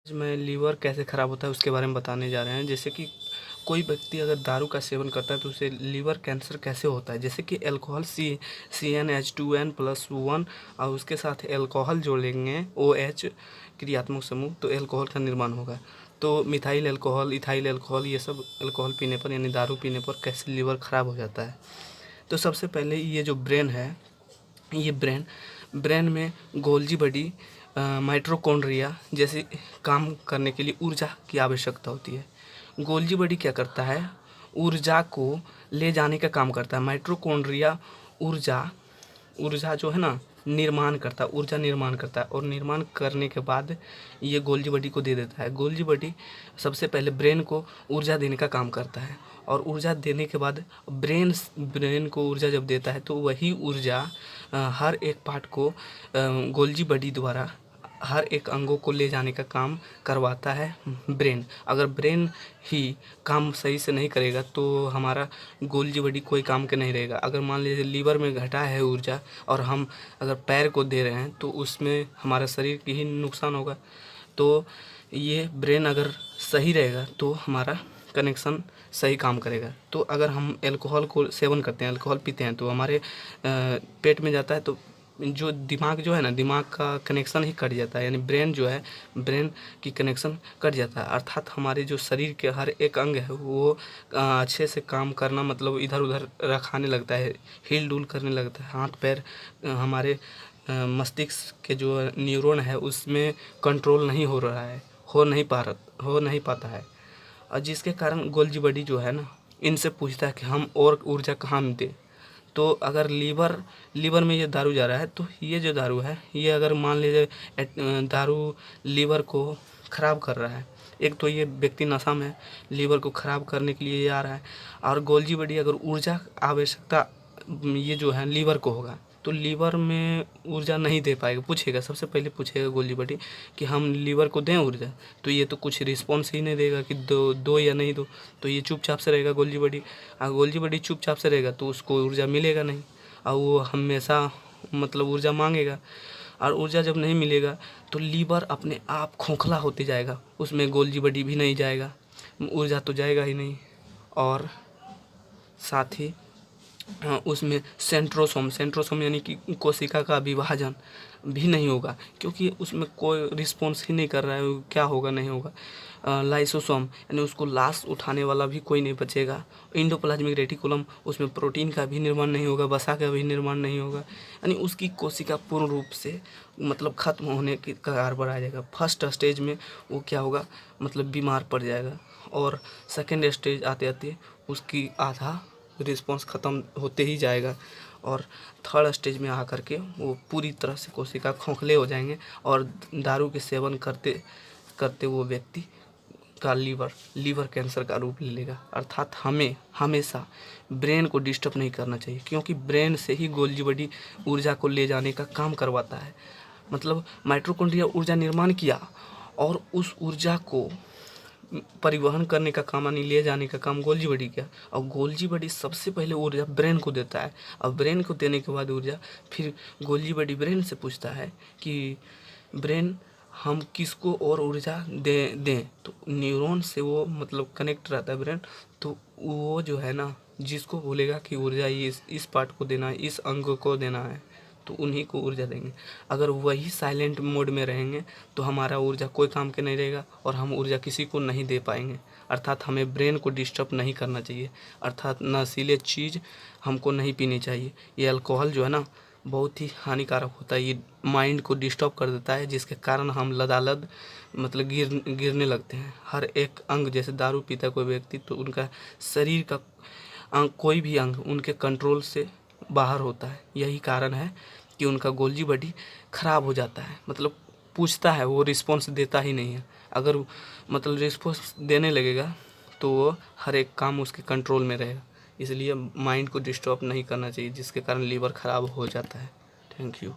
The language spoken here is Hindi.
आज मैं लीवर कैसे ख़राब होता है उसके बारे में बताने जा रहे हैं। जैसे कि कोई व्यक्ति अगर दारू का सेवन करता है तो उसे लीवर कैंसर कैसे होता है। जैसे कि अल्कोहल CnH2n+1 और उसके साथ अल्कोहल जोड़ लेंगे OH क्रियात्मक समूह तो अल्कोहल का निर्माण होगा। तो मिथाइल अल्कोहल, इथाइल अल्कोहल, ये सब अल्कोहल पीने पर यानी दारू पीने पर कैसे लीवर ख़राब हो जाता है। तो सबसे पहले ये जो ब्रेन है, ये ब्रेन में गोल्जी बॉडी माइटोकॉन्ड्रिया जैसे काम करने के लिए ऊर्जा की आवश्यकता होती है। गोल्जी बॉडी क्या करता है, ऊर्जा को ले जाने का काम करता है। माइटोकॉन्ड्रिया ऊर्जा जो है ना निर्माण करता है, ऊर्जा निर्माण करता है और निर्माण करने के बाद ये गोल्जी बॉडी को दे देता है। गोल्जी बॉडी सबसे पहले ब्रेन को ऊर्जा देने का काम करता है और ऊर्जा देने के बाद ब्रेन को ऊर्जा जब देता है तो वही ऊर्जा हर एक पार्ट को गोल्जी बॉडी द्वारा हर एक अंगों को ले जाने का काम करवाता है ब्रेन। अगर ब्रेन ही काम सही से नहीं करेगा तो हमारा गोल्जी बॉडी कोई काम के नहीं रहेगा। अगर मान लीजिए लीवर में घटा है ऊर्जा और हम अगर पैर को दे रहे हैं तो उसमें हमारा शरीर की ही नुकसान होगा। तो ये ब्रेन अगर सही रहेगा तो हमारा कनेक्शन सही काम करेगा। तो अगर हम अल्कोहल को सेवन करते हैं, अल्कोहल पीते हैं तो हमारे पेट में जाता है तो जो दिमाग जो है ना, दिमाग का कनेक्शन ही कट जाता है, यानी ब्रेन जो है, ब्रेन की कनेक्शन कट जाता है। अर्थात हमारे जो शरीर के हर एक अंग है वो अच्छे से काम करना मतलब इधर उधर रखाने लगता है, हिल डुल करने लगता है। हाथ पैर हमारे मस्तिष्क के जो न्यूरॉन है उसमें कंट्रोल नहीं हो रहा है, हो नहीं पाता है। और जिसके कारण गोल्जी बॉडी जो है ना इनसे पूछता है कि हम और ऊर्जा कहाँ दें। तो अगर लीवर में ये दारू जा रहा है तो ये जो दारू है ये अगर मान लीजिए दारू लीवर को ख़राब कर रहा है, एक तो ये व्यक्ति नशा में लीवर को ख़राब करने के लिए आ रहा है और गोल्जी बॉडी अगर ऊर्जा आवश्यकता ये जो है लीवर को होगा तो लीवर में ऊर्जा नहीं दे पाएगा। पूछेगा, सबसे पहले पूछेगा गोल्जी बॉडी कि हम लीवर को दें ऊर्जा, तो ये तो कुछ रिस्पॉन्स ही नहीं देगा कि दो या नहीं दो। तो ये चुपचाप से रहेगा गोल्जी बॉडी। और गोल्जी बॉडी चुपचाप से रहेगा तो उसको ऊर्जा मिलेगा नहीं और वो हमेशा मतलब ऊर्जा मांगेगा और ऊर्जा जब नहीं मिलेगा तो लीवर अपने आप खोखला होते जाएगा, उसमें गोल्जी बॉडी भी नहीं जाएगा, ऊर्जा तो जाएगा ही नहीं। और साथ ही उसमें सेंट्रोसोम यानी कि कोशिका का विभाजन भी नहीं होगा क्योंकि उसमें कोई रिस्पॉन्स ही नहीं कर रहा है, क्या होगा नहीं होगा। लाइसोसोम यानी उसको लाश उठाने वाला भी कोई नहीं बचेगा। एंडोप्लाज्मिक रेटिकुलम उसमें प्रोटीन का भी निर्माण नहीं होगा, वसा का भी निर्माण नहीं होगा, यानी उसकी कोशिका पूर्ण रूप से मतलब खत्म होने की कगार पर आ जाएगा। फर्स्ट स्टेज में वो क्या होगा मतलब बीमार पड़ जाएगा और सेकेंड स्टेज आते आते उसकी आधा रिस्पॉन्स ख़त्म होते ही जाएगा और थर्ड स्टेज में आकर के वो पूरी तरह से कोशिका खोखले हो जाएंगे और दारू के सेवन करते करते वो व्यक्ति का लीवर कैंसर का रूप ले लेगा। अर्थात हमें हमेशा ब्रेन को डिस्टर्ब नहीं करना चाहिए क्योंकि ब्रेन से ही गोल्जी बॉडी ऊर्जा को ले जाने का काम करवाता है। मतलब माइटोकॉन्ड्रिया ऊर्जा निर्माण किया और उस ऊर्जा को परिवहन करने का काम यानी ले जाने का काम गोल्जी बॉडी किया और गोल्जी बॉडी सबसे पहले ऊर्जा ब्रेन को देता है और ब्रेन को देने के बाद ऊर्जा फिर गोल्जी बॉडी ब्रेन से पूछता है कि ब्रेन हम किसको और ऊर्जा दें। तो न्यूरॉन से वो मतलब कनेक्ट रहता है ब्रेन, तो वो जो है ना जिसको बोलेगा कि ऊर्जा इस पार्ट को देना है, इस अंग को देना है तो उन्हीं को ऊर्जा देंगे। अगर वही साइलेंट मोड में रहेंगे तो हमारा ऊर्जा कोई काम के नहीं रहेगा और हम ऊर्जा किसी को नहीं दे पाएंगे। अर्थात हमें ब्रेन को डिस्टर्ब नहीं करना चाहिए, अर्थात नशीले चीज़ हमको नहीं पीनी चाहिए। ये अल्कोहल जो है ना बहुत ही हानिकारक होता है, ये माइंड को डिस्टर्ब कर देता है जिसके कारण हम लदालद मतलब गिरने लगते हैं। हर एक अंग, जैसे दारू पीता कोई व्यक्ति तो उनका शरीर का अंग, कोई भी अंग उनके कंट्रोल से बाहर होता है। यही कारण है कि उनका गोल्जी बॉडी ख़राब हो जाता है। मतलब पूछता है, वो रिस्पॉन्स देता ही नहीं है। अगर मतलब रिस्पॉन्स देने लगेगा तो वो हर एक काम उसके कंट्रोल में रहेगा। इसलिए माइंड को डिस्टर्ब नहीं करना चाहिए जिसके कारण लीवर ख़राब हो जाता है। Thank you.